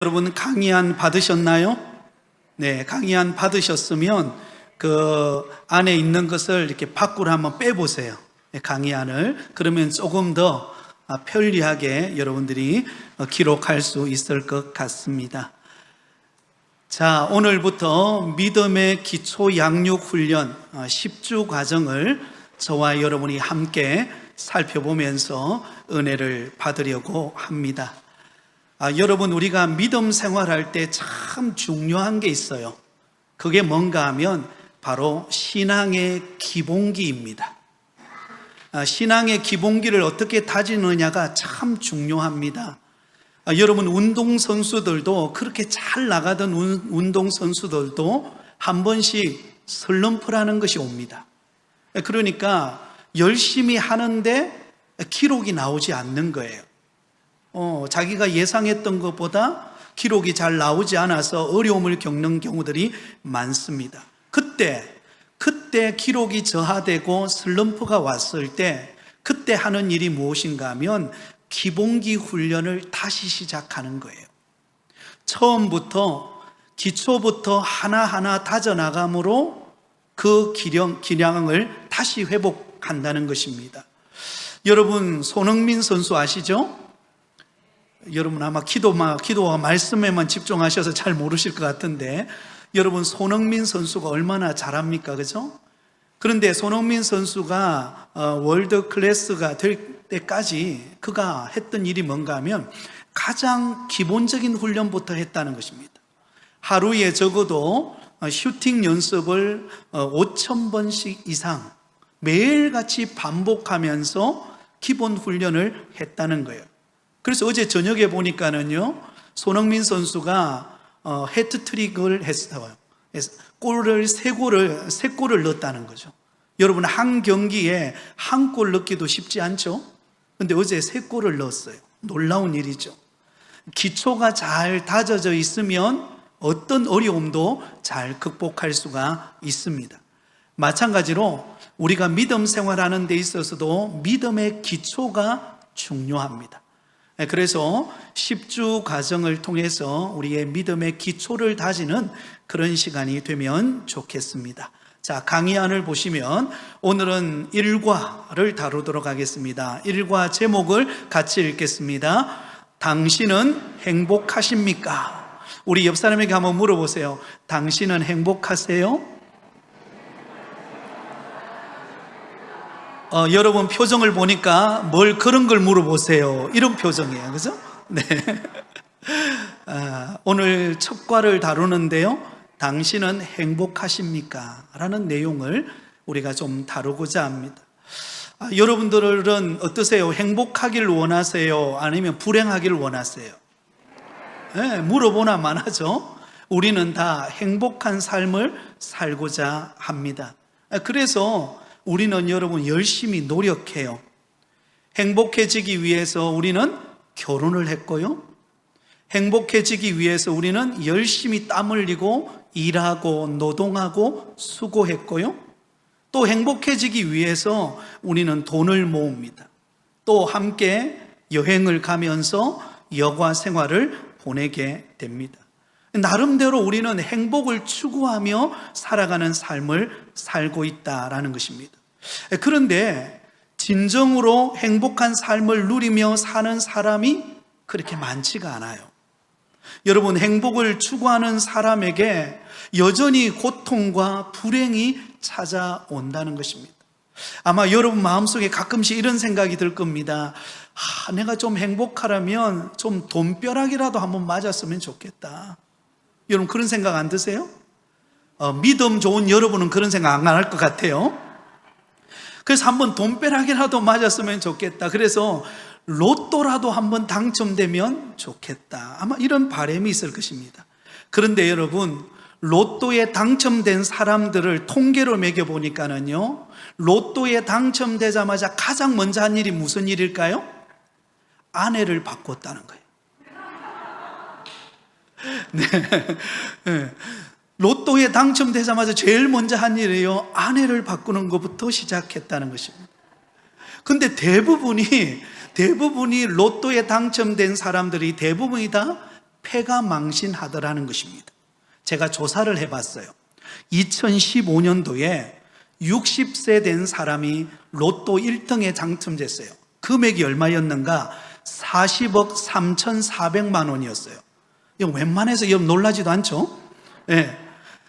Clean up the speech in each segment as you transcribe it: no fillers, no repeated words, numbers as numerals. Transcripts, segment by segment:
여러분 강의안 받으셨나요? 네, 강의안 받으셨으면 그 안에 있는 것을 이렇게 밖으로 한번 빼보세요. 네, 강의안을. 그러면 조금 더 편리하게 여러분들이 기록할 수 있을 것 같습니다. 자, 오늘부터 믿음의 기초 양육 훈련 10주 과정을 저와 여러분이 함께 살펴보면서 은혜를 받으려고 합니다. 여러분, 우리가 믿음 생활할 때 참 중요한 게 있어요. 그게 뭔가 하면 바로 신앙의 기본기입니다. 신앙의 기본기를 어떻게 다지느냐가 참 중요합니다. 여러분, 운동선수들도 그렇게 잘 나가던 운동선수들도 한 번씩 슬럼프라는 것이 옵니다. 그러니까 열심히 하는데 기록이 나오지 않는 거예요. 자기가 예상했던 것보다 기록이 잘 나오지 않아서 어려움을 겪는 경우들이 많습니다. 그때 기록이 저하되고 슬럼프가 왔을 때 그때 하는 일이 무엇인가 하면 기본기 훈련을 다시 시작하는 거예요. 처음부터 기초부터 하나하나 다져나감으로 그 기량을 다시 회복한다는 것입니다. 여러분, 손흥민 선수 아시죠? 여러분 아마 기도와 말씀에만 집중하셔서 잘 모르실 것 같은데, 여러분 손흥민 선수가 얼마나 잘합니까? 그죠? 그런데 손흥민 선수가 월드 클래스가 될 때까지 그가 했던 일이 뭔가 하면 가장 기본적인 훈련부터 했다는 것입니다. 하루에 적어도 슈팅 연습을 5,000번씩 이상 매일같이 반복하면서 기본 훈련을 했다는 거예요. 그래서 어제 저녁에 보니까는요, 손흥민 선수가 해트트릭을 했어요. 골을 세 골을 넣었다는 거죠. 여러분, 한 경기에 한 골 넣기도 쉽지 않죠? 근데 어제 3골을 넣었어요. 놀라운 일이죠. 기초가 잘 다져져 있으면 어떤 어려움도 잘 극복할 수가 있습니다. 마찬가지로 우리가 믿음 생활하는 데 있어서도 믿음의 기초가 중요합니다. 그래서 10주 과정을 통해서 우리의 믿음의 기초를 다지는 그런 시간이 되면 좋겠습니다. 자, 강의안을 보시면 오늘은 1과를 다루도록 하겠습니다. 1과 제목을 같이 읽겠습니다. 당신은 행복하십니까? 우리 옆 사람에게 한번 물어보세요. 당신은 행복하세요? 여러분 표정을 보니까 뭘 그런 걸 물어보세요, 이런 표정이에요. 그죠? 네. 오늘 첫 과를 다루는데요, 당신은 행복하십니까? 라는 내용을 우리가 좀 다루고자 합니다. 여러분들은 어떠세요? 행복하길 원하세요? 아니면 불행하길 원하세요? 네, 물어보나 마나죠? 우리는 다 행복한 삶을 살고자 합니다. 그래서 우리는 여러분 열심히 노력해요. 행복해지기 위해서 우리는 결혼을 했고요, 행복해지기 위해서 우리는 열심히 땀 흘리고 일하고 노동하고 수고했고요, 또 행복해지기 위해서 우리는 돈을 모읍니다. 또 함께 여행을 가면서 여가 생활을 보내게 됩니다. 나름대로 우리는 행복을 추구하며 살아가는 삶을 살고 있다라는 것입니다. 그런데 진정으로 행복한 삶을 누리며 사는 사람이 그렇게 많지가 않아요. 여러분, 행복을 추구하는 사람에게 여전히 고통과 불행이 찾아온다는 것입니다. 아마 여러분 마음속에 가끔씩 이런 생각이 들 겁니다. 내가 좀 행복하려면 좀 돈벼락이라도 한번 맞았으면 좋겠다. 여러분 그런 생각 안 드세요? 믿음 좋은 여러분은 그런 생각 안 할 것 같아요. 그래서 한번 돈벼락이라도 맞았으면 좋겠다. 그래서 로또라도 한번 당첨되면 좋겠다. 아마 이런 바람이 있을 것입니다. 그런데 여러분, 로또에 당첨된 사람들을 통계로 매겨보니까는요, 로또에 당첨되자마자 가장 먼저 한 일이 무슨 일일까요? 아내를 바꿨다는 거예요. 네. 로또에 당첨되자마자 제일 먼저 한 일이에요. 아내를 바꾸는 것부터 시작했다는 것입니다. 근데 대부분이 로또에 당첨된 사람들이 대부분이 다 패가망신하더라는 것입니다. 제가 조사를 해봤어요. 2015년도에 60세 된 사람이 로또 1등에 당첨됐어요. 금액이 얼마였는가? 40억 3,400만 원이었어요. 이거 웬만해서 놀라지도 않죠? 네.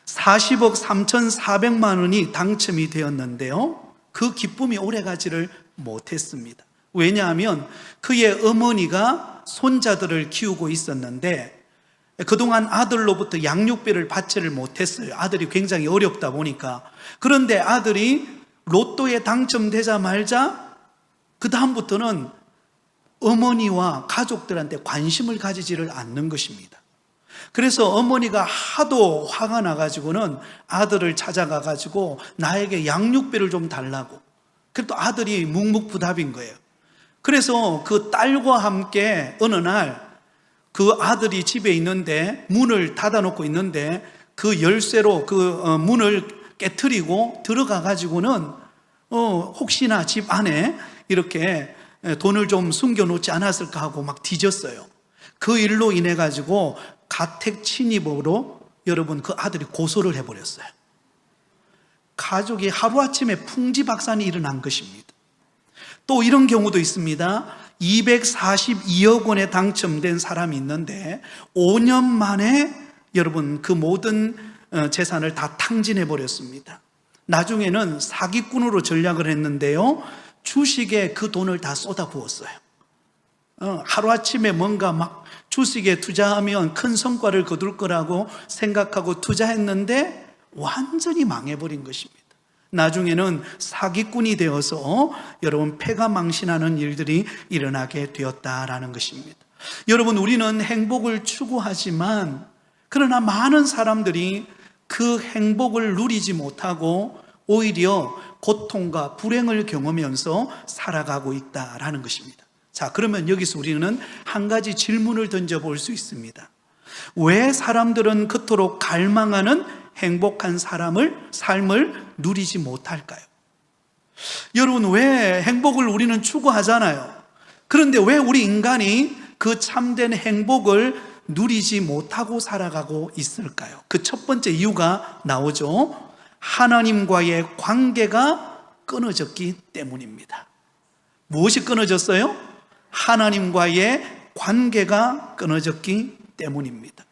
40억 3,400만 원이 당첨이 되었는데요, 그 기쁨이 오래가지를 못했습니다. 왜냐하면 그의 어머니가 손자들을 키우고 있었는데 그동안 아들로부터 양육비를 받지를 못했어요. 아들이 굉장히 어렵다 보니까. 그런데 아들이 로또에 당첨되자마자 그 다음부터는 어머니와 가족들한테 관심을 가지지를 않는 것입니다. 그래서 어머니가 하도 화가 나가지고는 아들을 찾아가가지고 나에게 양육비를 좀 달라고. 그래도 아들이 묵묵부답인 거예요. 그래서 그 딸과 함께 어느 날 그 아들이 집에 있는데 문을 닫아놓고 있는데 그 열쇠로 그 문을 깨트리고 들어가가지고는 혹시나 집 안에 이렇게 돈을 좀 숨겨놓지 않았을까 하고 막 뒤졌어요. 그 일로 인해 가지고 가택 침입으로 여러분 그 아들이 고소를 해버렸어요. 가족이 하루아침에 풍지박산이 일어난 것입니다. 또 이런 경우도 있습니다. 242억 원에 당첨된 사람이 있는데 5년 만에 여러분 그 모든 재산을 다 탕진해 버렸습니다. 나중에는 사기꾼으로 전략을 했는데요, 주식에 그 돈을 다 쏟아부었어요. 하루아침에 뭔가 막 주식에 투자하면 큰 성과를 거둘 거라고 생각하고 투자했는데 완전히 망해버린 것입니다. 나중에는 사기꾼이 되어서 여러분 패가망신하는 일들이 일어나게 되었다라는 것입니다. 여러분, 우리는 행복을 추구하지만 그러나 많은 사람들이 그 행복을 누리지 못하고 오히려 고통과 불행을 경험하면서 살아가고 있다라는 것입니다. 자, 그러면 여기서 우리는 한 가지 질문을 던져볼 수 있습니다. 왜 사람들은 그토록 갈망하는 행복한 삶을 누리지 못할까요? 여러분, 왜 행복을 우리는 추구하잖아요. 그런데 왜 우리 인간이 그 참된 행복을 누리지 못하고 살아가고 있을까요? 그 첫 번째 이유가 나오죠. 하나님과의 관계가 끊어졌기 때문입니다. 무엇이 끊어졌어요? 하나님과의 관계가 끊어졌기 때문입니다.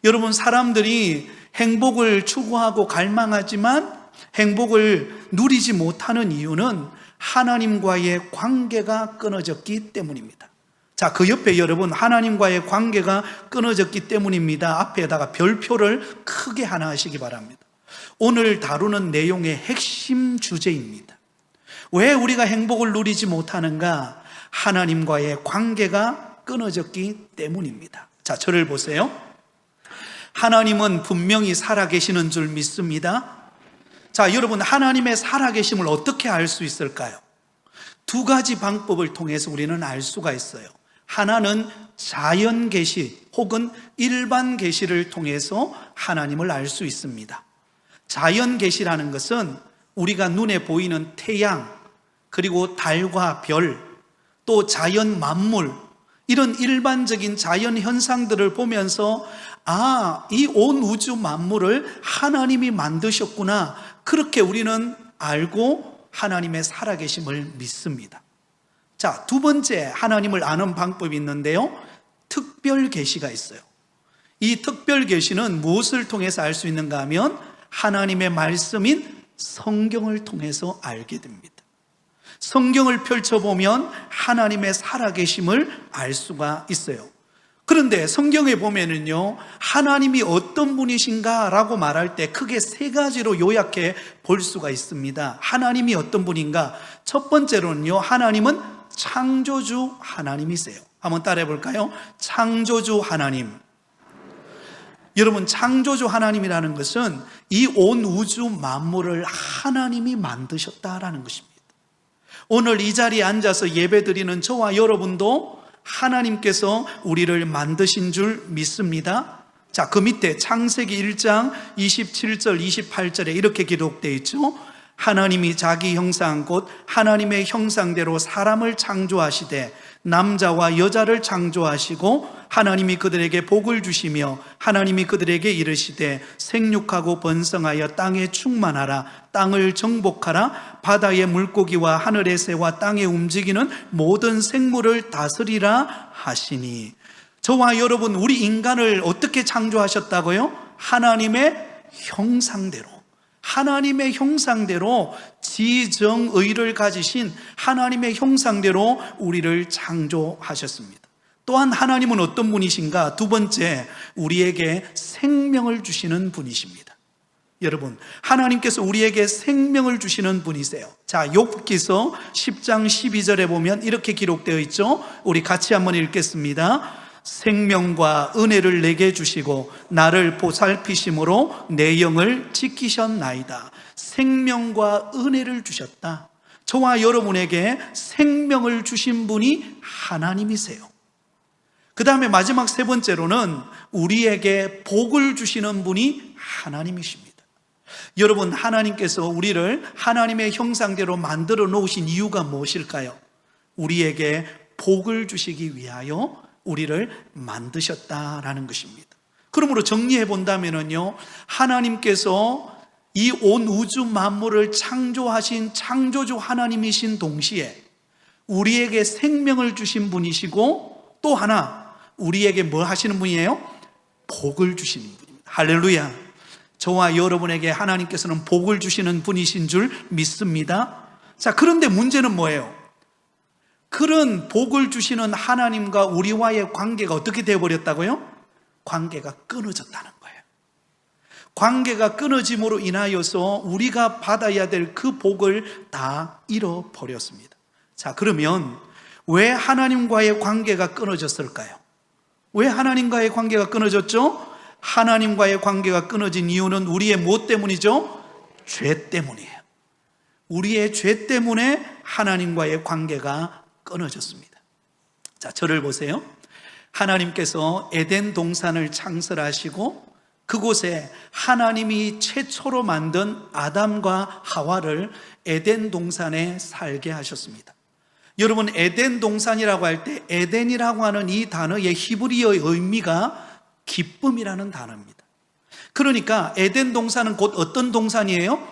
여러분, 사람들이 행복을 추구하고 갈망하지만 행복을 누리지 못하는 이유는 하나님과의 관계가 끊어졌기 때문입니다. 자, 그 옆에 여러분, 하나님과의 관계가 끊어졌기 때문입니다 앞에다가 별표를 크게 하나 하시기 바랍니다. 오늘 다루는 내용의 핵심 주제입니다. 왜 우리가 행복을 누리지 못하는가? 하나님과의 관계가 끊어졌기 때문입니다. 자, 저를 보세요. 하나님은 분명히 살아계시는 줄 믿습니다. 자, 여러분, 하나님의 살아계심을 어떻게 알 수 있을까요? 두 가지 방법을 통해서 우리는 알 수가 있어요. 하나는 자연 계시 혹은 일반 계시를 통해서 하나님을 알 수 있습니다. 자연 계시라는 것은 우리가 눈에 보이는 태양, 그리고 달과 별, 또 자연 만물, 이런 일반적인 자연 현상들을 보면서 이 온 우주 만물을 하나님이 만드셨구나, 그렇게 우리는 알고 하나님의 살아계심을 믿습니다. 자, 두 번째 하나님을 아는 방법이 있는데요, 특별 계시가 있어요. 이 특별 계시는 무엇을 통해서 알 수 있는가 하면 하나님의 말씀인 성경을 통해서 알게 됩니다. 성경을 펼쳐보면 하나님의 살아계심을 알 수가 있어요. 그런데 성경에 보면은요, 하나님이 어떤 분이신가 라고 말할 때 크게 세 가지로 요약해 볼 수가 있습니다. 하나님이 어떤 분인가? 첫 번째로는요, 하나님은 창조주 하나님이세요. 한번 따라해 볼까요? 창조주 하나님. 여러분, 창조주 하나님이라는 것은 이 온 우주 만물을 하나님이 만드셨다라는 것입니다. 오늘 이 자리에 앉아서 예배드리는 저와 여러분도 하나님께서 우리를 만드신 줄 믿습니다. 자, 그 밑에 창세기 1장 27절 28절에 이렇게 기록되어 있죠. 하나님이 자기 형상 곧 하나님의 형상대로 사람을 창조하시되 남자와 여자를 창조하시고 하나님이 그들에게 복을 주시며 하나님이 그들에게 이르시되 생육하고 번성하여 땅에 충만하라. 땅을 정복하라. 바다의 물고기와 하늘의 새와 땅에 움직이는 모든 생물을 다스리라 하시니. 저와 여러분, 우리 인간을 어떻게 창조하셨다고요? 하나님의 형상대로, 하나님의 형상대로 지정의를 가지신 하나님의 형상대로 우리를 창조하셨습니다. 또한 하나님은 어떤 분이신가? 두 번째, 우리에게 생명을 주시는 분이십니다. 여러분, 하나님께서 우리에게 생명을 주시는 분이세요. 자, 욥기서 10장 12절에 보면 이렇게 기록되어 있죠. 우리 같이 한번 읽겠습니다. 생명과 은혜를 내게 주시고 나를 보살피심으로 내 영을 지키셨나이다. 생명과 은혜를 주셨다. 저와 여러분에게 생명을 주신 분이 하나님이세요. 그 다음에 마지막 세 번째로는 우리에게 복을 주시는 분이 하나님이십니다. 여러분, 하나님께서 우리를 하나님의 형상대로 만들어 놓으신 이유가 무엇일까요? 우리에게 복을 주시기 위하여 우리를 만드셨다라는 것입니다. 그러므로 정리해 본다면요, 하나님께서 이 온 우주 만물을 창조하신 창조주 하나님이신 동시에 우리에게 생명을 주신 분이시고, 또 하나 우리에게 뭐 하시는 분이에요? 복을 주시는 분입니다. 할렐루야. 저와 여러분에게 하나님께서는 복을 주시는 분이신 줄 믿습니다. 자, 그런데 문제는 뭐예요? 그런 복을 주시는 하나님과 우리와의 관계가 어떻게 되어버렸다고요? 관계가 끊어졌다는 거예요. 관계가 끊어짐으로 인하여서 우리가 받아야 될 그 복을 다 잃어버렸습니다. 자, 그러면 왜 하나님과의 관계가 끊어졌을까요? 왜 하나님과의 관계가 끊어졌죠? 하나님과의 관계가 끊어진 이유는 우리의 무엇 때문이죠? 죄 때문이에요. 우리의 죄 때문에 하나님과의 관계가 끊어졌습니다. 자, 저를 보세요. 하나님께서 에덴 동산을 창설하시고 그곳에 하나님이 최초로 만든 아담과 하와를 에덴 동산에 살게 하셨습니다. 여러분, 에덴 동산이라고 할 때 에덴이라고 하는 이 단어의 히브리어의 의미가 기쁨이라는 단어입니다. 그러니까 에덴 동산은 곧 어떤 동산이에요?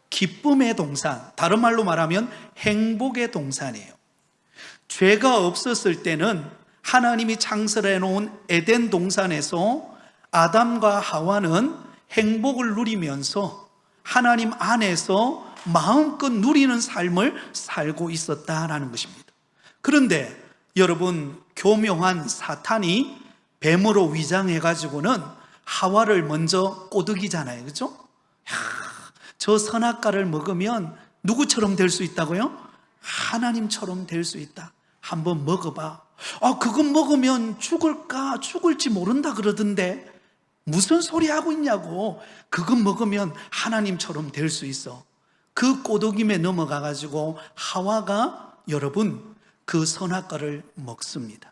기쁨의 동산, 다른 말로 말하면 행복의 동산이에요. 죄가 없었을 때는 하나님이 창설해 놓은 에덴 동산에서 아담과 하와는 행복을 누리면서 하나님 안에서 마음껏 누리는 삶을 살고 있었다라는 것입니다. 그런데 여러분, 교묘한 사탄이 뱀으로 위장해가지고는 하와를 먼저 꼬드기잖아요. 그렇죠? 저 선악과를 먹으면 누구처럼 될 수 있다고요? 하나님처럼 될 수 있다. 한번 먹어봐. 그거 먹으면 죽을지 모른다 그러던데 무슨 소리 하고 있냐고. 그거 먹으면 하나님처럼 될 수 있어. 그 꼬드김에 넘어가가지고 하와가 여러분 그 선악과를 먹습니다.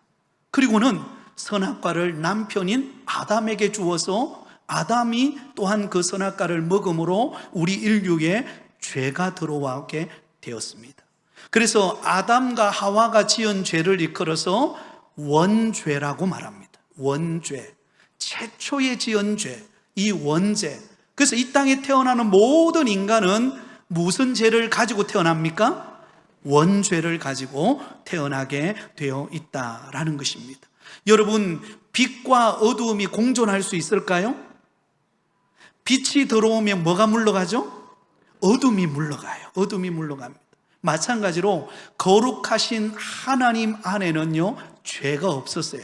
그리고는 선악과를 남편인 아담에게 주어서 아담이 또한 그 선악과를 먹음으로 우리 인류에 죄가 들어오게 되었습니다. 그래서 아담과 하와가 지은 죄를 일컬어서 원죄라고 말합니다. 원죄, 최초에 지은 죄, 이 원죄. 그래서 이 땅에 태어나는 모든 인간은 무슨 죄를 가지고 태어납니까? 원죄를 가지고 태어나게 되어 있다라는 것입니다. 여러분, 빛과 어두움이 공존할 수 있을까요? 빛이 들어오면 뭐가 물러가죠? 어둠이 물러가요. 어둠이 물러갑니다. 마찬가지로 거룩하신 하나님 안에는요 죄가 없었어요.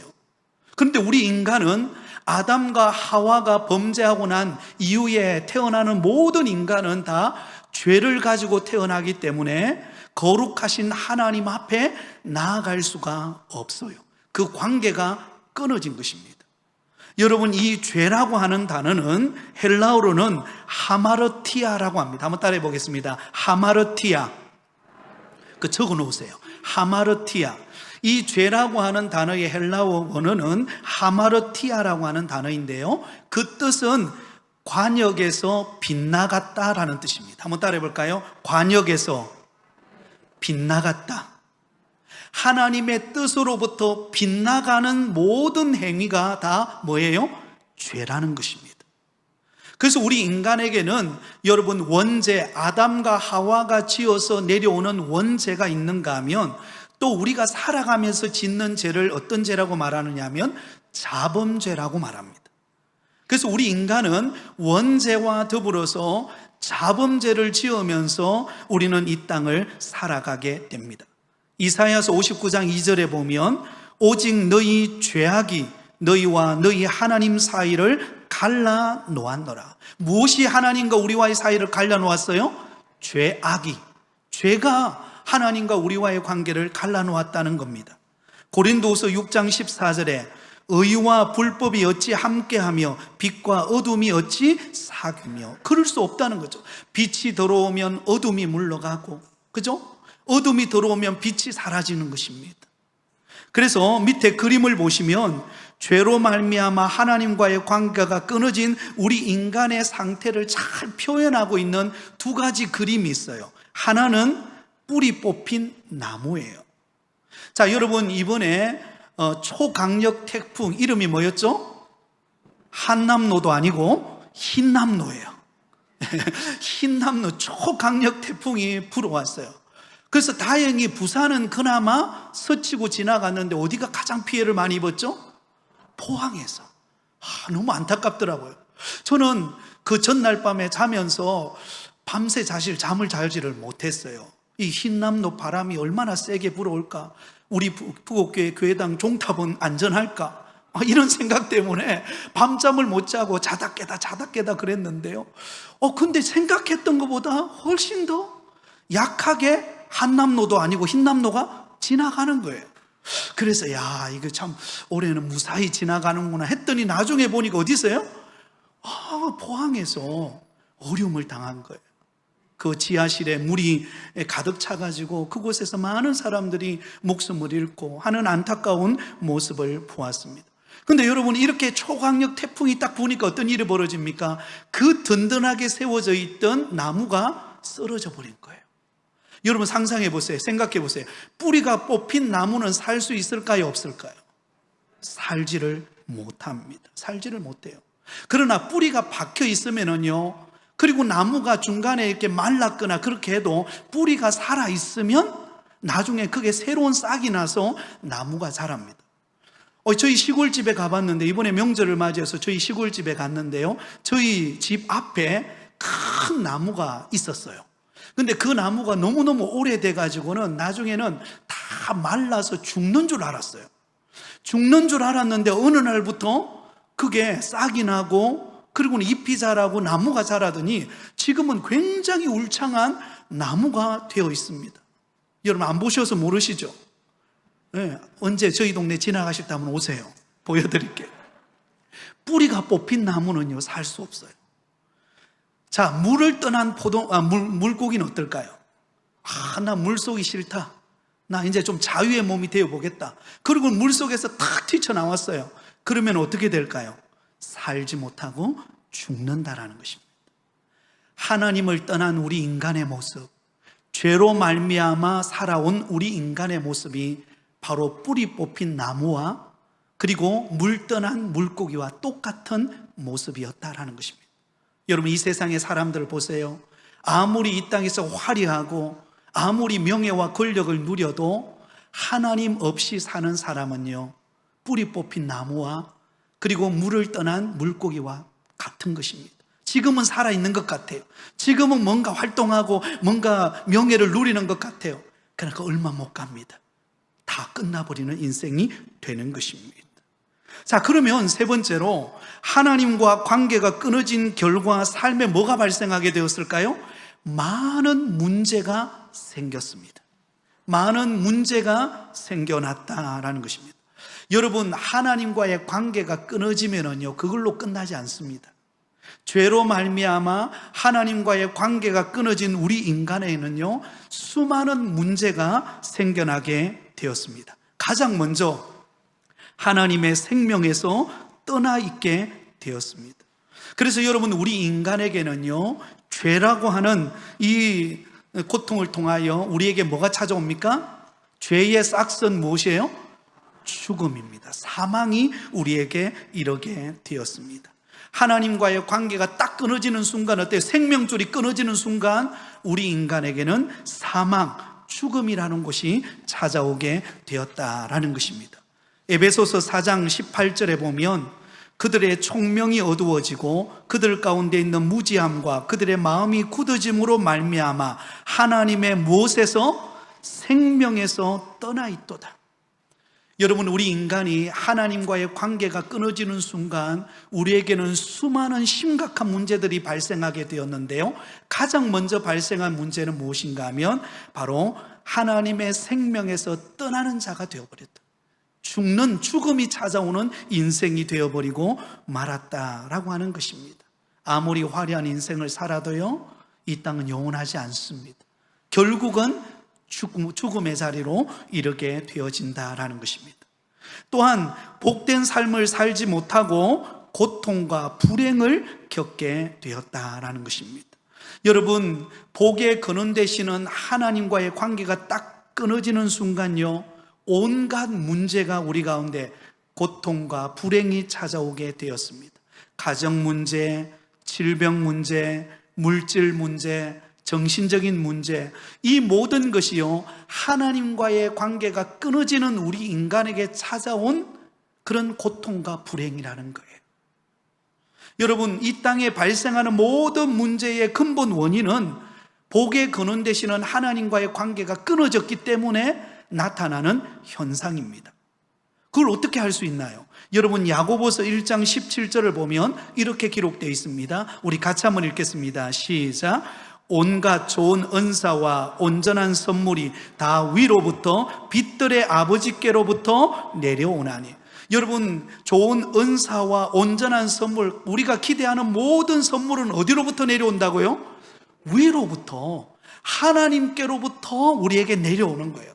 그런데 우리 인간은 아담과 하와가 범죄하고 난 이후에 태어나는 모든 인간은 다 죄를 가지고 태어나기 때문에 거룩하신 하나님 앞에 나아갈 수가 없어요. 그 관계가 끊어진 것입니다. 여러분, 이 죄라고 하는 단어는 헬라어로는 하마르티아라고 합니다. 한번 따라해 보겠습니다. 하마르티아. 그 적어 놓으세요. 하마르티아. 이 죄라고 하는 단어의 헬라어 원어는 하마르티아라고 하는 단어인데요, 그 뜻은 관역에서 빗나갔다라는 뜻입니다. 한번 따라해 볼까요? 관역에서 빗나갔다. 하나님의 뜻으로부터 빗나가는 모든 행위가 다 뭐예요? 죄라는 것입니다. 그래서 우리 인간에게는 여러분 원죄, 아담과 하와가 지어서 내려오는 원죄가 있는가 하면 또 우리가 살아가면서 짓는 죄를 어떤 죄라고 말하느냐 하면 자범죄라고 말합니다. 그래서 우리 인간은 원죄와 더불어서 자범죄를 지으면서 우리는 이 땅을 살아가게 됩니다. 이사야서 59장 2절에 보면 오직 너희 죄악이 너희와 너희 하나님 사이를 갈라 놓았노라. 무엇이 하나님과 우리와의 사이를 갈라 놓았어요? 죄악이, 죄가 하나님과 우리와의 관계를 갈라 놓았다는 겁니다. 고린도후서 6장 14절에 의와 불법이 어찌 함께하며 빛과 어둠이 어찌 사귀며, 그럴 수 없다는 거죠. 빛이 들어오면 어둠이 물러가고, 그죠? 어둠이 들어오면 빛이 사라지는 것입니다. 그래서 밑에 그림을 보시면 죄로 말미암아 하나님과의 관계가 끊어진 우리 인간의 상태를 잘 표현하고 있는 두 가지 그림이 있어요. 하나는 뿌리 뽑힌 나무예요. 자, 여러분 이번에 초강력 태풍 이름이 뭐였죠? 한남노도 아니고 흰남노예요. 흰남노 초강력 태풍이 불어왔어요. 그래서 다행히 부산은 그나마 스치고 지나갔는데 어디가 가장 피해를 많이 입었죠? 포항에서. 너무 안타깝더라고요. 저는 그 전날 밤에 자면서 밤새 사실 잠을 자지를 못했어요. 이 흰남노 바람이 얼마나 세게 불어올까? 우리 부곡교회 교회당 종탑은 안전할까? 이런 생각 때문에 밤잠을 못 자고 자다 깨다 그랬는데요. 근데 생각했던 것보다 훨씬 더 약하게 한남노도 아니고 흰남노가 지나가는 거예요. 그래서 이거 참 올해는 무사히 지나가는구나 했더니 나중에 보니까 어디서요? 포항에서 어려움을 당한 거예요. 그 지하실에 물이 가득 차가지고 그곳에서 많은 사람들이 목숨을 잃고 하는 안타까운 모습을 보았습니다. 근데 여러분, 이렇게 초강력 태풍이 딱 부니까 어떤 일이 벌어집니까? 그 든든하게 세워져 있던 나무가 쓰러져 버린 거예요. 여러분 상상해 보세요. 생각해 보세요. 뿌리가 뽑힌 나무는 살 수 있을까요? 없을까요? 살지를 못합니다. 살지를 못해요. 그러나 뿌리가 박혀 있으면은요, 그리고 나무가 중간에 이렇게 말랐거나 그렇게 해도 뿌리가 살아있으면 나중에 그게 새로운 싹이 나서 나무가 자랍니다. 저희 시골집에 가봤는데, 이번에 명절을 맞이해서 저희 시골집에 갔는데요, 저희 집 앞에 큰 나무가 있었어요. 근데 그 나무가 너무너무 오래돼가지고는 나중에는 다 말라서 죽는 줄 알았어요. 죽는 줄 알았는데 어느 날부터 그게 싹이 나고 그리고는 잎이 자라고 나무가 자라더니 지금은 굉장히 울창한 나무가 되어 있습니다. 여러분 안 보셔서 모르시죠? 네, 언제 저희 동네 지나가실 때 한번 오세요. 보여드릴게요. 뿌리가 뽑힌 나무는요, 살 수 없어요. 자, 물을 떠난 물고기는 어떨까요? 나 물속이 싫다. 나 이제 좀 자유의 몸이 되어보겠다. 그리고 물속에서 탁 튀쳐나왔어요. 그러면 어떻게 될까요? 살지 못하고 죽는다라는 것입니다. 하나님을 떠난 우리 인간의 모습, 죄로 말미암아 살아온 우리 인간의 모습이 바로 뿌리 뽑힌 나무와 그리고 물 떠난 물고기와 똑같은 모습이었다라는 것입니다. 여러분 이 세상의 사람들을 보세요. 아무리 이 땅에서 화려하고 아무리 명예와 권력을 누려도 하나님 없이 사는 사람은요, 뿌리 뽑힌 나무와 그리고 물을 떠난 물고기와 같은 것입니다. 지금은 살아있는 것 같아요. 지금은 뭔가 활동하고 뭔가 명예를 누리는 것 같아요. 그러니까 얼마 못 갑니다. 다 끝나버리는 인생이 되는 것입니다. 자, 그러면 세 번째로 하나님과 관계가 끊어진 결과 삶에 뭐가 발생하게 되었을까요? 많은 문제가 생겼습니다. 많은 문제가 생겨났다라는 것입니다. 여러분, 하나님과의 관계가 끊어지면은요, 그걸로 끝나지 않습니다. 죄로 말미암아 하나님과의 관계가 끊어진 우리 인간에는요, 수많은 문제가 생겨나게 되었습니다. 가장 먼저 하나님의 생명에서 떠나 있게 되었습니다. 그래서 여러분, 우리 인간에게는요, 죄라고 하는 이 고통을 통하여 우리에게 뭐가 찾아옵니까? 죄의 싹은 무엇이에요? 죽음입니다. 사망이 우리에게 이르게 되었습니다. 하나님과의 관계가 딱 끊어지는 순간 어때요? 생명줄이 끊어지는 순간 우리 인간에게는 사망, 죽음이라는 것이 찾아오게 되었다라는 것입니다. 에베소서 4장 18절에 보면 그들의 총명이 어두워지고 그들 가운데 있는 무지함과 그들의 마음이 굳어짐으로 말미암아 하나님의 무엇에서? 생명에서 떠나 있도다. 여러분, 우리 인간이 하나님과의 관계가 끊어지는 순간 우리에게는 수많은 심각한 문제들이 발생하게 되었는데요, 가장 먼저 발생한 문제는 무엇인가 하면 바로 하나님의 생명에서 떠나는 자가 되어버렸다. 죽음이 찾아오는 인생이 되어버리고 말았다라고 하는 것입니다. 아무리 화려한 인생을 살아도요, 이 땅은 영원하지 않습니다. 결국은 죽음의 자리로 이르게 되어진다라는 것입니다. 또한 복된 삶을 살지 못하고 고통과 불행을 겪게 되었다라는 것입니다. 여러분, 복의 근원 되시는 하나님과의 관계가 딱 끊어지는 순간요, 온갖 문제가 우리 가운데 고통과 불행이 찾아오게 되었습니다. 가정 문제, 질병 문제, 물질 문제, 정신적인 문제, 이 모든 것이요, 하나님과의 관계가 끊어지는 우리 인간에게 찾아온 그런 고통과 불행이라는 거예요. 여러분, 이 땅에 발생하는 모든 문제의 근본 원인은 복의 근원 되시는 하나님과의 관계가 끊어졌기 때문에 나타나는 현상입니다. 그걸 어떻게 할 수 있나요? 여러분, 야고보서 1장 17절을 보면 이렇게 기록되어 있습니다. 우리 같이 한번 읽겠습니다. 시작. 온갖 좋은 은사와 온전한 선물이 다 위로부터 빛들의 아버지께로부터 내려오나니. 여러분, 좋은 은사와 온전한 선물, 우리가 기대하는 모든 선물은 어디로부터 내려온다고요? 위로부터, 하나님께로부터 우리에게 내려오는 거예요.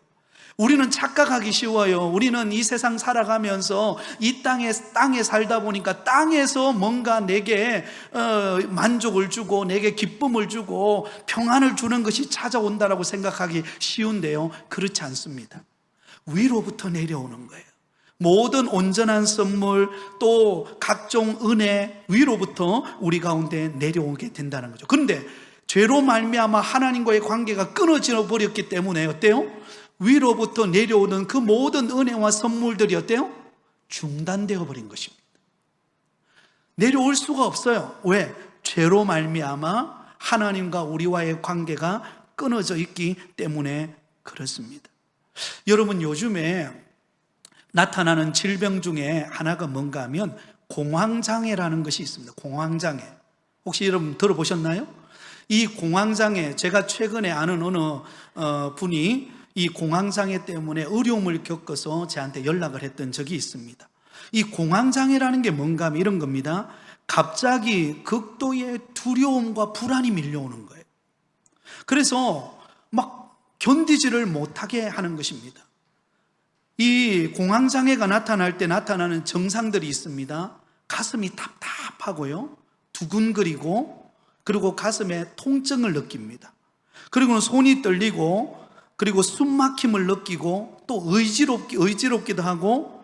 우리는 착각하기 쉬워요. 우리는 이 세상 살아가면서 이 땅에 살다 보니까 땅에서 뭔가 내게 만족을 주고 내게 기쁨을 주고 평안을 주는 것이 찾아온다라고 생각하기 쉬운데요, 그렇지 않습니다. 위로부터 내려오는 거예요. 모든 온전한 선물, 또 각종 은혜, 위로부터 우리 가운데 내려오게 된다는 거죠. 그런데 죄로 말미암아 하나님과의 관계가 끊어져 버렸기 때문에 어때요? 위로부터 내려오는 그 모든 은혜와 선물들이 어때요? 중단되어 버린 것입니다. 내려올 수가 없어요. 왜? 죄로 말미암아 하나님과 우리와의 관계가 끊어져 있기 때문에 그렇습니다. 여러분, 요즘에 나타나는 질병 중에 하나가 뭔가 하면 공황장애라는 것이 있습니다. 공황장애. 혹시 여러분 들어보셨나요? 이 공황장애, 제가 최근에 아는 어느 분이 이 공황장애 때문에 어려움을 겪어서 저한테 연락을 했던 적이 있습니다. 이 공황장애라는 게 뭔가 하면 이런 겁니다. 갑자기 극도의 두려움과 불안이 밀려오는 거예요. 그래서 막 견디지를 못하게 하는 것입니다. 이 공황장애가 나타날 때 나타나는 증상들이 있습니다. 가슴이 답답하고요, 두근거리고, 그리고 가슴에 통증을 느낍니다. 그리고 손이 떨리고, 그리고 숨막힘을 느끼고, 또 의지롭기도 하고,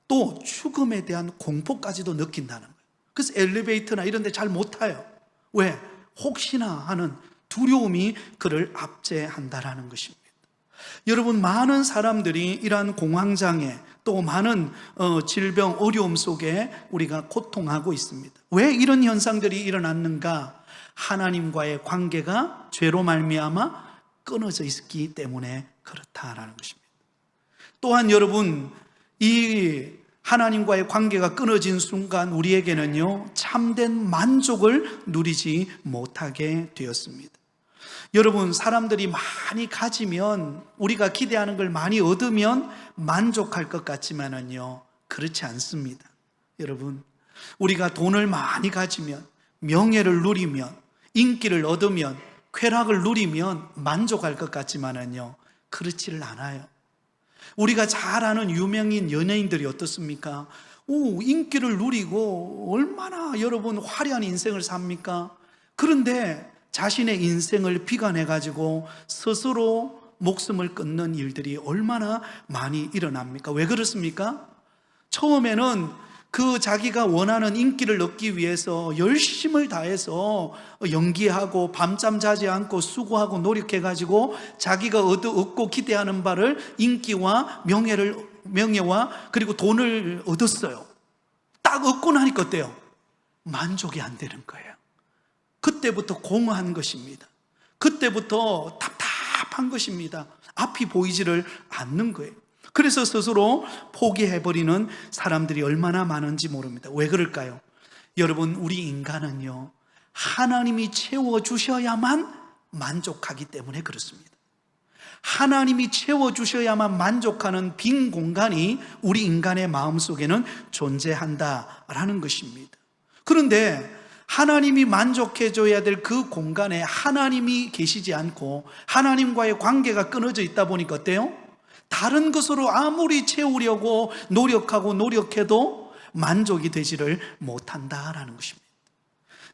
또 죽음에 대한 공포까지도 느낀다는 거예요. 그래서 엘리베이터나 이런 데 잘 못 타요. 왜? 혹시나 하는 두려움이 그를 압제한다라는 것입니다. 여러분, 많은 사람들이 이러한 공황장애, 또 많은 질병, 어려움 속에 우리가 고통하고 있습니다. 왜 이런 현상들이 일어났는가? 하나님과의 관계가 죄로 말미암아 끊어져 있기 때문에 그렇다라는 것입니다. 또한 여러분, 이 하나님과의 관계가 끊어진 순간 우리에게는요, 참된 만족을 누리지 못하게 되었습니다. 여러분, 사람들이 많이 가지면, 우리가 기대하는 걸 많이 얻으면 만족할 것 같지만은요, 그렇지 않습니다. 여러분, 우리가 돈을 많이 가지면, 명예를 누리면, 인기를 얻으면, 쾌락을 누리면 만족할 것 같지만은요, 그렇지를 않아요. 우리가 잘 아는 유명인 연예인들이 어떻습니까? 인기를 누리고 얼마나 여러분 화려한 인생을 삽니까? 그런데 자신의 인생을 비관해가지고 스스로 목숨을 끊는 일들이 얼마나 많이 일어납니까? 왜 그렇습니까? 처음에는 그 자기가 원하는 인기를 얻기 위해서 열심을 다해서 연기하고 밤잠 자지 않고 수고하고 노력해가지고 자기가 얻고 기대하는 바를 인기와 명예와 그리고 돈을 얻었어요. 딱 얻고 나니까 어때요? 만족이 안 되는 거예요. 그때부터 공허한 것입니다. 그때부터 답답한 것입니다. 앞이 보이지를 않는 거예요. 그래서 스스로 포기해버리는 사람들이 얼마나 많은지 모릅니다. 왜 그럴까요? 여러분, 우리 인간은요, 하나님이 채워주셔야만 만족하기 때문에 그렇습니다. 하나님이 채워주셔야만 만족하는 빈 공간이 우리 인간의 마음속에는 존재한다라는 것입니다. 그런데 하나님이 만족해줘야 될 그 공간에 하나님이 계시지 않고 하나님과의 관계가 끊어져 있다 보니까 어때요? 다른 것으로 아무리 채우려고 노력해도 만족이 되지를 못한다라는 것입니다.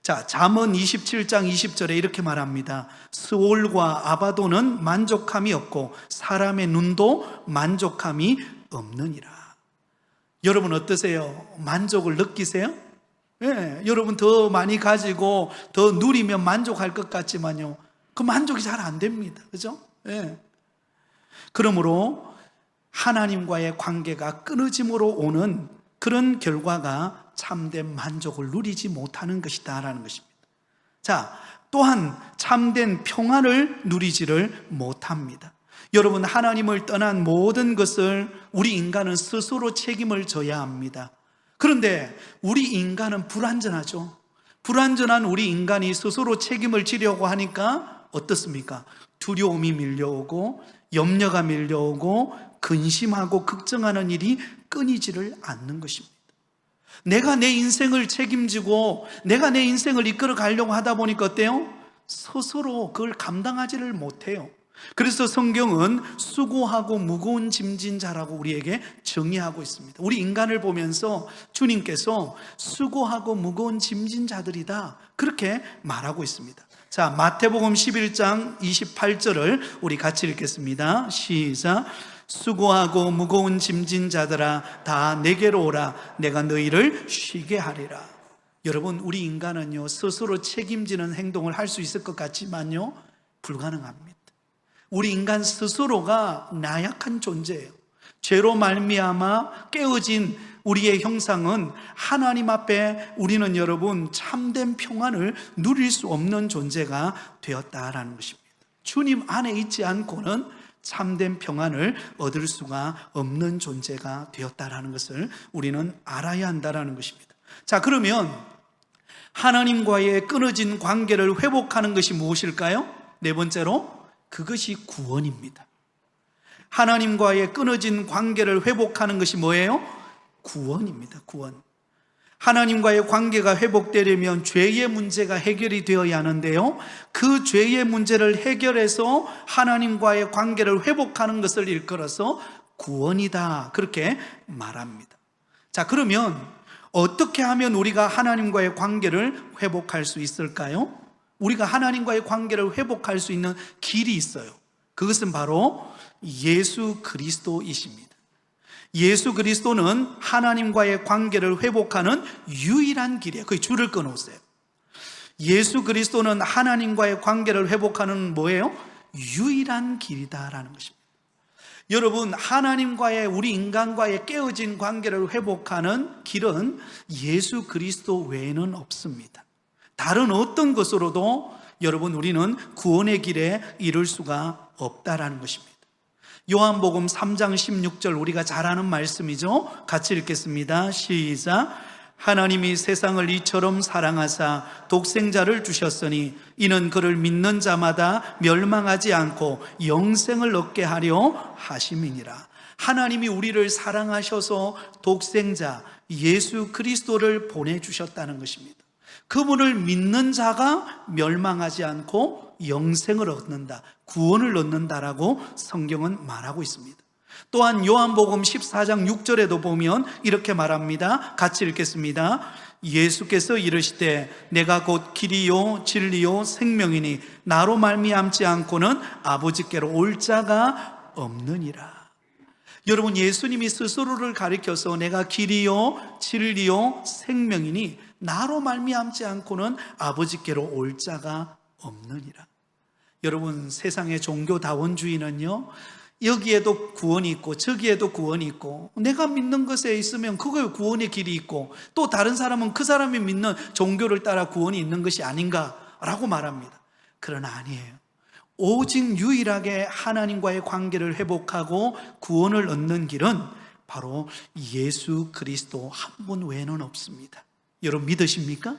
자, 잠언 27장 20절에 이렇게 말합니다. 스올과 아바도는 만족함이 없고 사람의 눈도 만족함이 없느니라. 여러분 어떠세요? 만족을 느끼세요? 네, 여러분 더 많이 가지고 더 누리면 만족할 것 같지만요, 그 만족이 잘 안 됩니다. 그죠? 네. 그러므로 하나님과의 관계가 끊어짐으로 오는 그런 결과가 참된 만족을 누리지 못하는 것이다라는 것입니다. 자, 또한 참된 평안을 누리지를 못합니다. 여러분, 하나님을 떠난 모든 것을 우리 인간은 스스로 책임을 져야 합니다. 그런데 우리 인간은 불완전하죠. 불완전한 우리 인간이 스스로 책임을 지려고 하니까 어떻습니까? 두려움이 밀려오고 염려가 밀려오고 근심하고 걱정하는 일이 끊이지를 않는 것입니다. 내가 내 인생을 책임지고 내가 내 인생을 이끌어 가려고 하다 보니까 어때요? 스스로 그걸 감당하지를 못해요. 그래서 성경은 수고하고 무거운 짐진 자라고 우리에게 정의하고 있습니다. 우리 인간을 보면서 주님께서 수고하고 무거운 짐진 자들이다, 그렇게 말하고 있습니다. 자, 마태복음 11장 28절을 우리 같이 읽겠습니다. 시작. 수고하고 무거운 짐진 자들아 다 내게로 오라. 내가 너희를 쉬게 하리라. 여러분, 우리 인간은요, 스스로 책임지는 행동을 할 수 있을 것 같지만요, 불가능합니다. 우리 인간 스스로가 나약한 존재예요. 죄로 말미암아 깨어진 우리의 형상은 하나님 앞에 우리는 여러분 참된 평안을 누릴 수 없는 존재가 되었다라는 것입니다. 주님 안에 있지 않고는 참된 평안을 얻을 수가 없는 존재가 되었다라는 것을 우리는 알아야 한다라는 것입니다. 자, 그러면 하나님과의 끊어진 관계를 회복하는 것이 무엇일까요? 네 번째로, 그것이 구원입니다. 하나님과의 끊어진 관계를 회복하는 것이 뭐예요? 구원입니다. 구원. 하나님과의 관계가 회복되려면 죄의 문제가 해결이 되어야 하는데요, 그 죄의 문제를 해결해서 하나님과의 관계를 회복하는 것을 일컬어서 구원이다, 그렇게 말합니다. 자, 그러면 어떻게 하면 우리가 하나님과의 관계를 회복할 수 있을까요? 우리가 하나님과의 관계를 회복할 수 있는 길이 있어요. 그것은 바로 예수 그리스도이십니다. 예수 그리스도는 하나님과의 관계를 회복하는 유일한 길이에요. 거의 줄을 끊어오세요. 예수 그리스도는 하나님과의 관계를 회복하는 뭐예요? 유일한 길이다라는 것입니다. 여러분, 하나님과의, 우리 인간과의 깨어진 관계를 회복하는 길은 예수 그리스도 외에는 없습니다. 다른 어떤 것으로도 여러분, 우리는 구원의 길에 이를 수가 없다라는 것입니다. 요한복음 3장 16절, 우리가 잘 아는 말씀이죠. 같이 읽겠습니다. 시작. 하나님이 세상을 이처럼 사랑하사 독생자를 주셨으니 이는 그를 믿는 자마다 멸망하지 않고 영생을 얻게 하려 하심이니라. 하나님이 우리를 사랑하셔서 독생자 예수 그리스도를 보내주셨다는 것입니다. 그분을 믿는 자가 멸망하지 않고 영생을 얻는다, 구원을 얻는다라고 성경은 말하고 있습니다. 또한 요한복음 14장 6절에도 보면 이렇게 말합니다. 같이 읽겠습니다. 예수께서 이르시되 내가 곧 길이요 진리요 생명이니 나로 말미암지 않고는 아버지께로 올 자가 없느니라. 여러분, 예수님이 스스로를 가리켜서 내가 길이요 진리요 생명이니 나로 말미암지 않고는 아버지께로 올 자가 없느니라. 여러분, 세상의 종교다원주의는요, 여기에도 구원이 있고 저기에도 구원이 있고, 내가 믿는 것에 있으면 그거에 구원의 길이 있고, 또 다른 사람은 그 사람이 믿는 종교를 따라 구원이 있는 것이 아닌가라고 말합니다. 그러나 아니에요. 오직 유일하게 하나님과의 관계를 회복하고 구원을 얻는 길은 바로 예수 그리스도 한 분 외에는 없습니다. 여러분 믿으십니까?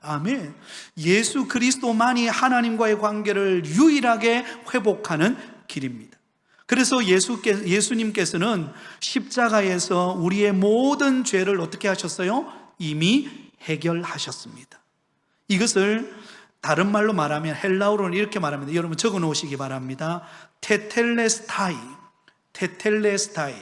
아멘. 예수 그리스도만이 하나님과의 관계를 유일하게 회복하는 길입니다. 그래서 예수님께서는 십자가에서 우리의 모든 죄를 어떻게 하셨어요? 이미 해결하셨습니다. 이것을 다른 말로 말하면, 헬라어로는 이렇게 말합니다. 여러분 적어 놓으시기 바랍니다. 테텔레스타이. 테텔레스타이.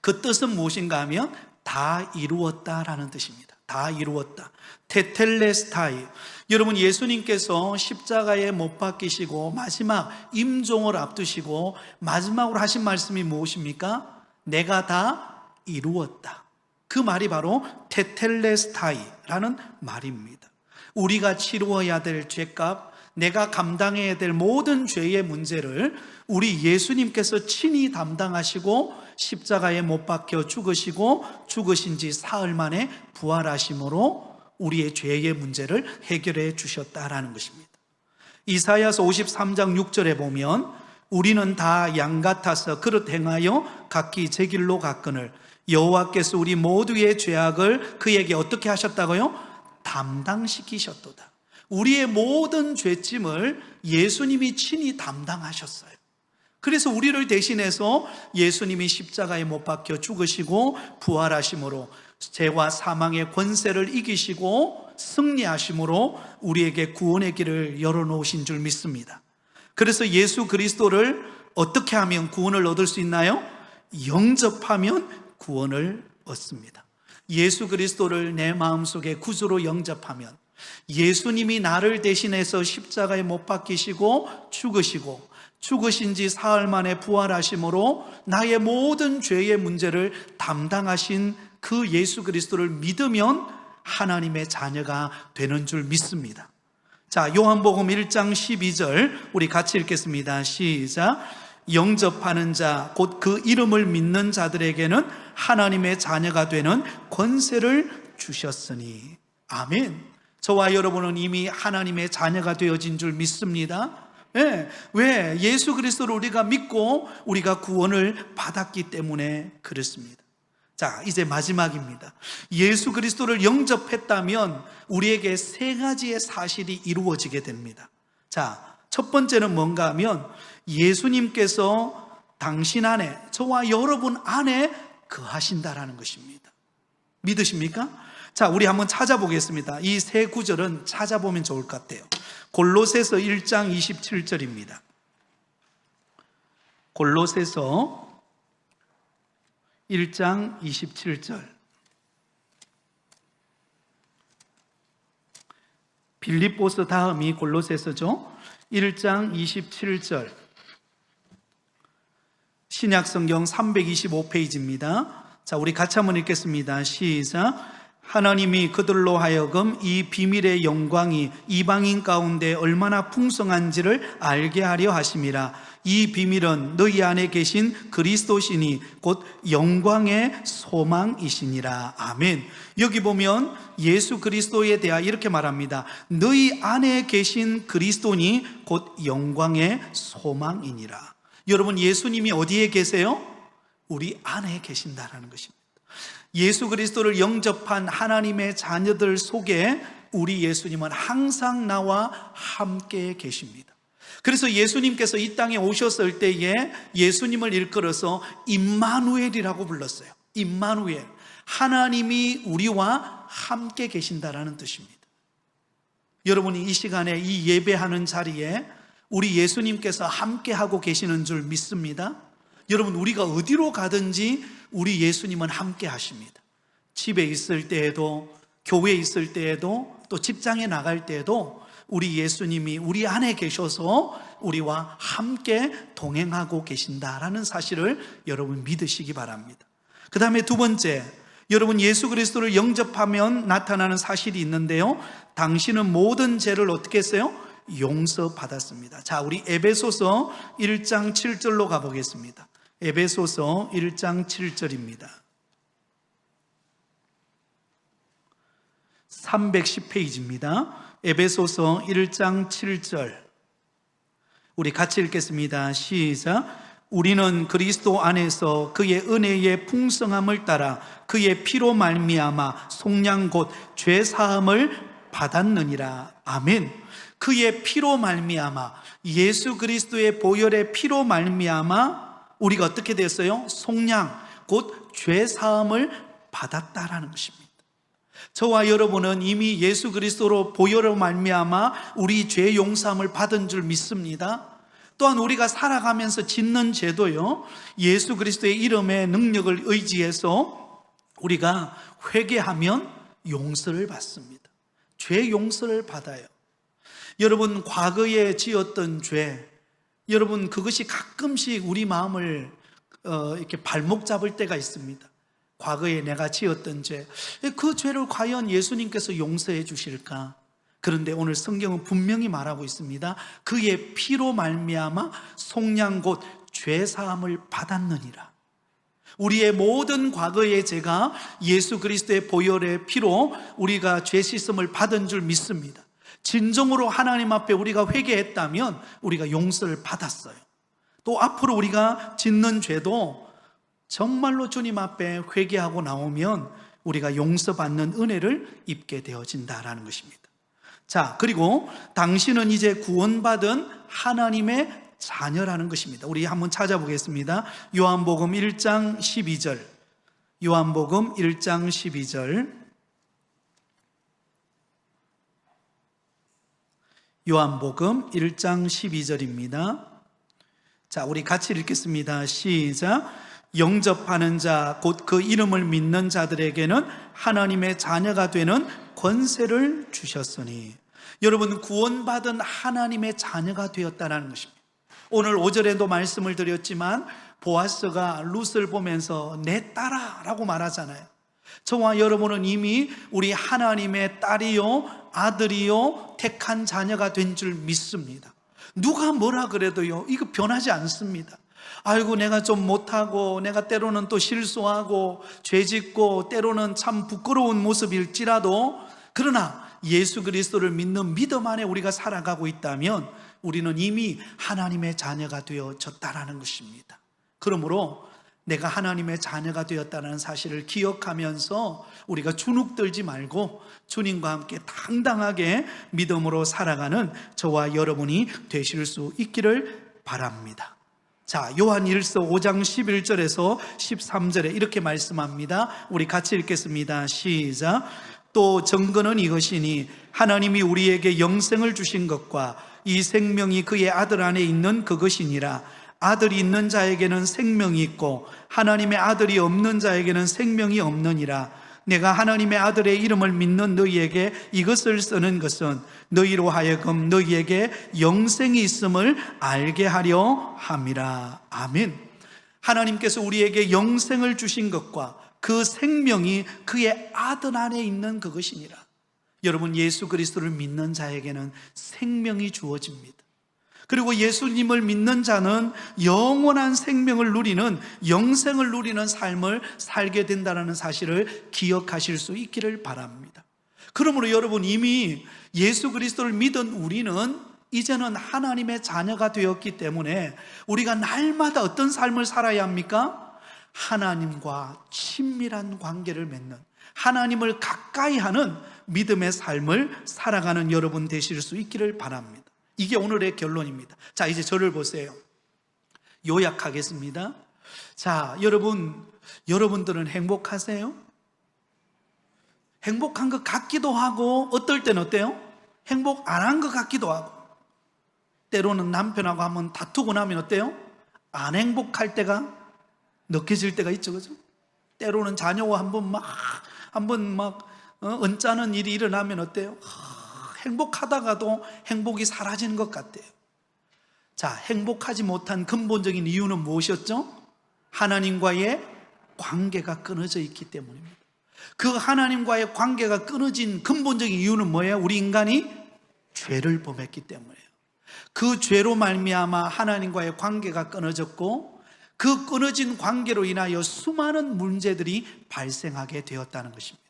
그 뜻은 무엇인가 하면 다 이루었다라는 뜻입니다. 다 이루었다. 테텔레스타이. 여러분, 예수님께서 십자가에 못 박히시고 마지막 임종을 앞두시고 마지막으로 하신 말씀이 무엇입니까? 내가 다 이루었다. 그 말이 바로 테텔레스타이라는 말입니다. 우리가 치루어야 될 죄값, 내가 감당해야 될 모든 죄의 문제를 우리 예수님께서 친히 담당하시고 십자가에 못 박혀 죽으시고 죽으신 지 사흘 만에 부활하심으로 우리의 죄의 문제를 해결해 주셨다라는 것입니다. 이사야서 53장 6절에 보면 우리는 다 양 같아서 그릇 행하여 각기 제 길로 갔거늘 여호와께서 우리 모두의 죄악을 그에게 어떻게 하셨다고요? 담당시키셨도다. 우리의 모든 죄짐을 예수님이 친히 담당하셨어요. 그래서 우리를 대신해서 예수님이 십자가에 못 박혀 죽으시고 부활하심으로 죄와 사망의 권세를 이기시고 승리하심으로 우리에게 구원의 길을 열어놓으신 줄 믿습니다. 그래서 예수 그리스도를 어떻게 하면 구원을 얻을 수 있나요? 영접하면 구원을 얻습니다. 예수 그리스도를 내 마음속에 구주로 영접하면, 예수님이 나를 대신해서 십자가에 못 박히시고 죽으시고 죽으신 지 사흘 만에 부활하심으로 나의 모든 죄의 문제를 담당하신 그 예수 그리스도를 믿으면 하나님의 자녀가 되는 줄 믿습니다. 자, 요한복음 1장 12절 우리 같이 읽겠습니다. 시작. 영접하는 자, 곧 그 이름을 믿는 자들에게는 하나님의 자녀가 되는 권세를 주셨으니. 아멘. 저와 여러분은 이미 하나님의 자녀가 되어진 줄 믿습니다. 네. 왜? 예수 그리스도를 우리가 믿고 우리가 구원을 받았기 때문에 그렇습니다. 자, 이제 마지막입니다. 예수 그리스도를 영접했다면 우리에게 세 가지의 사실이 이루어지게 됩니다. 자, 첫 번째는 뭔가 하면 예수님께서 당신 안에, 저와 여러분 안에 거하신다라는 것입니다. 믿으십니까? 자, 우리 한번 찾아보겠습니다. 이 세 구절은 찾아보면 좋을 것 같아요. 골로새서 1장 27절입니다. 골로새서 1장 27절. 빌립보서 다음이 골로새서죠. 1장 27절. 신약성경 325페이지입니다. 자, 우리 같이 한번 읽겠습니다. 시작. 하나님이 그들로 하여금 이 비밀의 영광이 이방인 가운데 얼마나 풍성한지를 알게 하려 하심이라. 이 비밀은 너희 안에 계신 그리스도시니 곧 영광의 소망이시니라. 아멘. 여기 보면 예수 그리스도에 대하여 이렇게 말합니다. 너희 안에 계신 그리스도니 곧 영광의 소망이니라. 여러분, 예수님이 어디에 계세요? 우리 안에 계신다라는 것입니다. 예수 그리스도를 영접한 하나님의 자녀들 속에 우리 예수님은 항상 나와 함께 계십니다. 그래서 예수님께서 이 땅에 오셨을 때에 예수님을 일컬어서 임마누엘이라고 불렀어요. 임마누엘. 하나님이 우리와 함께 계신다라는 뜻입니다. 여러분이 이 시간에 이 예배하는 자리에 우리 예수님께서 함께 하고 계시는 줄 믿습니다. 여러분, 우리가 어디로 가든지 우리 예수님은 함께 하십니다. 집에 있을 때에도, 교회에 있을 때에도 또 직장에 나갈 때에도 우리 예수님이 우리 안에 계셔서 우리와 함께 동행하고 계신다라는 사실을 여러분 믿으시기 바랍니다. 그 다음에 두 번째, 여러분 예수 그리스도를 영접하면 나타나는 사실이 있는데요, 당신은 모든 죄를 어떻게 했어요? 용서받았습니다. 자, 우리 에베소서 1장 7절로 가보겠습니다. 에베소서 1장 7절입니다. 310페이지입니다. 에베소서 1장 7절. 우리 같이 읽겠습니다. 시작. 우리는 그리스도 안에서 그의 은혜의 풍성함을 따라 그의 피로 말미암아 속량 곧 죄 사함을 받았느니라. 아멘. 그의 피로 말미암아, 예수 그리스도의 보혈의 피로 말미암아 우리가 어떻게 됐어요? 속량 곧 죄 사함을 받았다라는 것입니다. 저와 여러분은 이미 예수 그리스도로 보혈로 말미암아 우리 죄 용서함을 받은 줄 믿습니다. 또한 우리가 살아가면서 짓는 죄도요, 예수 그리스도의 이름의 능력을 의지해서 우리가 회개하면 용서를 받습니다. 죄 용서를 받아요. 여러분 과거에 지었던 죄, 여러분 그것이 가끔씩 우리 마음을 이렇게 발목 잡을 때가 있습니다. 과거에 내가 지었던 죄, 그 죄를 과연 예수님께서 용서해 주실까? 그런데 오늘 성경은 분명히 말하고 있습니다. 그의 피로 말미암아 속량 곧 죄 사함을 받았느니라. 우리의 모든 과거의 죄가 예수 그리스도의 보혈의 피로 우리가 죄 씻음을 받은 줄 믿습니다. 진정으로 하나님 앞에 우리가 회개했다면 우리가 용서를 받았어요. 또 앞으로 우리가 짓는 죄도 정말로 주님 앞에 회개하고 나오면 우리가 용서받는 은혜를 입게 되어진다라는 것입니다. 자, 그리고 당신은 이제 구원받은 하나님의 자녀라는 것입니다. 우리 한번 찾아보겠습니다. 요한복음 1장 12절. 요한복음 1장 12절. 요한복음 1장 12절입니다. 자, 우리 같이 읽겠습니다. 시작. 영접하는 자, 곧 그 이름을 믿는 자들에게는 하나님의 자녀가 되는 권세를 주셨으니. 여러분 구원받은 하나님의 자녀가 되었다는 것입니다. 오늘 5절에도 말씀을 드렸지만 보아스가 룻을 보면서 내 딸아 라고 말하잖아요. 저와 여러분은 이미 우리 하나님의 딸이요 아들이요 택한 자녀가 된 줄 믿습니다. 누가 뭐라 그래도요 이거 변하지 않습니다. 아이고 내가 좀 못하고 내가 때로는 또 실수하고 죄짓고 때로는 참 부끄러운 모습일지라도, 그러나 예수 그리스도를 믿는 믿음 안에 우리가 살아가고 있다면 우리는 이미 하나님의 자녀가 되어졌다라는 것입니다. 그러므로 내가 하나님의 자녀가 되었다는 사실을 기억하면서 우리가 주눅들지 말고 주님과 함께 당당하게 믿음으로 살아가는 저와 여러분이 되실 수 있기를 바랍니다. 자, 요한 1서 5장 11절에서 13절에 이렇게 말씀합니다. 우리 같이 읽겠습니다. 시작. 또 증거는 이것이니 하나님이 우리에게 영생을 주신 것과 이 생명이 그의 아들 안에 있는 그것이니라. 아들이 있는 자에게는 생명이 있고 하나님의 아들이 없는 자에게는 생명이 없느니라. 내가 하나님의 아들의 이름을 믿는 너희에게 이것을 쓰는 것은 너희로 하여금 너희에게 영생이 있음을 알게 하려 함이라. 아멘. 하나님께서 우리에게 영생을 주신 것과 그 생명이 그의 아들 안에 있는 그것이니라. 여러분 예수 그리스도를 믿는 자에게는 생명이 주어집니다. 그리고 예수님을 믿는 자는 영원한 생명을 누리는, 영생을 누리는 삶을 살게 된다는 사실을 기억하실 수 있기를 바랍니다. 그러므로 여러분 이미 예수 그리스도를 믿은 우리는 이제는 하나님의 자녀가 되었기 때문에 우리가 날마다 어떤 삶을 살아야 합니까? 하나님과 친밀한 관계를 맺는, 하나님을 가까이 하는 믿음의 삶을 살아가는 여러분 되실 수 있기를 바랍니다. 이게 오늘의 결론입니다. 자, 이제 저를 보세요. 요약하겠습니다. 자, 여러분들은 행복하세요? 행복한 것 같기도 하고 어떨 땐 어때요? 행복 안 한 것 같기도 하고, 때로는 남편하고 한번 다투고 나면 어때요? 안 행복할 때가 느껴질 때가 있죠, 그죠? 때로는 자녀와 한번 막 언짢은 일이 일어나면 어때요? 행복하다가도 행복이 사라지는 것 같아요. 자, 행복하지 못한 근본적인 이유는 무엇이었죠? 하나님과의 관계가 끊어져 있기 때문입니다. 그 하나님과의 관계가 끊어진 근본적인 이유는 뭐예요? 우리 인간이 죄를 범했기 때문이에요. 그 죄로 말미암아 하나님과의 관계가 끊어졌고, 그 끊어진 관계로 인하여 수많은 문제들이 발생하게 되었다는 것입니다.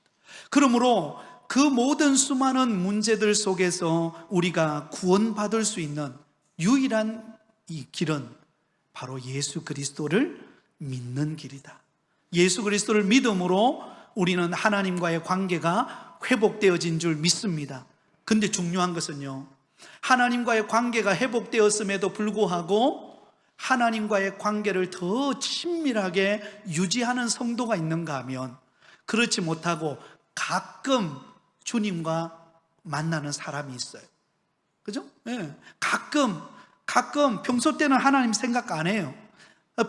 그러므로 그 모든 수많은 문제들 속에서 우리가 구원받을 수 있는 유일한 이 길은 바로 예수 그리스도를 믿는 길이다. 예수 그리스도를 믿음으로 우리는 하나님과의 관계가 회복되어진 줄 믿습니다. 근데 중요한 것은요, 하나님과의 관계가 회복되었음에도 불구하고 하나님과의 관계를 더 친밀하게 유지하는 성도가 있는가 하면 그렇지 못하고 가끔 주님과 만나는 사람이 있어요. 그죠? 네. 가끔 평소 때는 하나님 생각 안 해요.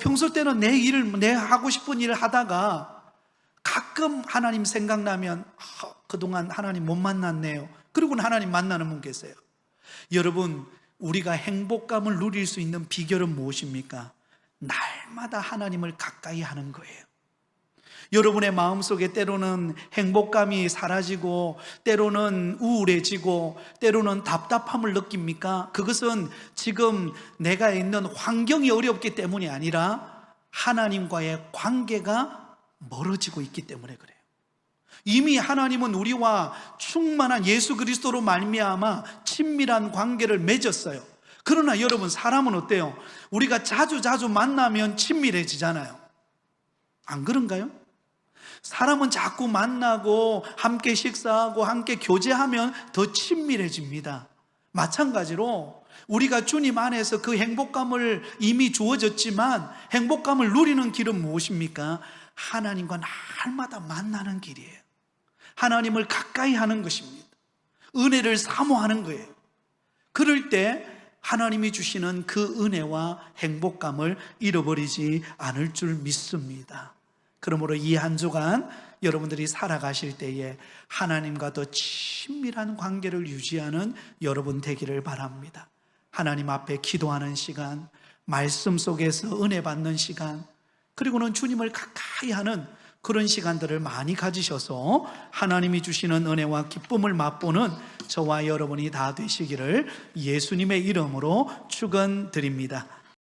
평소 때는 내 하고 싶은 일을 하다가 가끔 하나님 생각나면 그동안 하나님 못 만났네요. 그리고는 하나님 만나는 분 계세요. 여러분, 우리가 행복감을 누릴 수 있는 비결은 무엇입니까? 날마다 하나님을 가까이 하는 거예요. 여러분의 마음속에 때로는 행복감이 사라지고 때로는 우울해지고 때로는 답답함을 느낍니까? 그것은 지금 내가 있는 환경이 어렵기 때문이 아니라 하나님과의 관계가 멀어지고 있기 때문에 그래요. 이미 하나님은 우리와 충만한 예수 그리스도로 말미암아 친밀한 관계를 맺었어요. 그러나 여러분, 사람은 어때요? 우리가 자주 만나면 친밀해지잖아요. 안 그런가요? 사람은 자꾸 만나고 함께 식사하고 함께 교제하면 더 친밀해집니다. 마찬가지로 우리가 주님 안에서 그 행복감을 이미 주어졌지만 행복감을 누리는 길은 무엇입니까? 하나님과 날마다 만나는 길이에요. 하나님을 가까이 하는 것입니다. 은혜를 사모하는 거예요. 그럴 때 하나님이 주시는 그 은혜와 행복감을 잃어버리지 않을 줄 믿습니다. 그러므로 이 한 주간 여러분들이 살아가실 때에 하나님과 더 친밀한 관계를 유지하는 여러분 되기를 바랍니다. 하나님 앞에 기도하는 시간, 말씀 속에서 은혜 받는 시간, 그리고는 주님을 가까이 하는 그런 시간들을 많이 가지셔서 하나님이 주시는 은혜와 기쁨을 맛보는 저와 여러분이 다 되시기를 예수님의 이름으로 축원드립니다.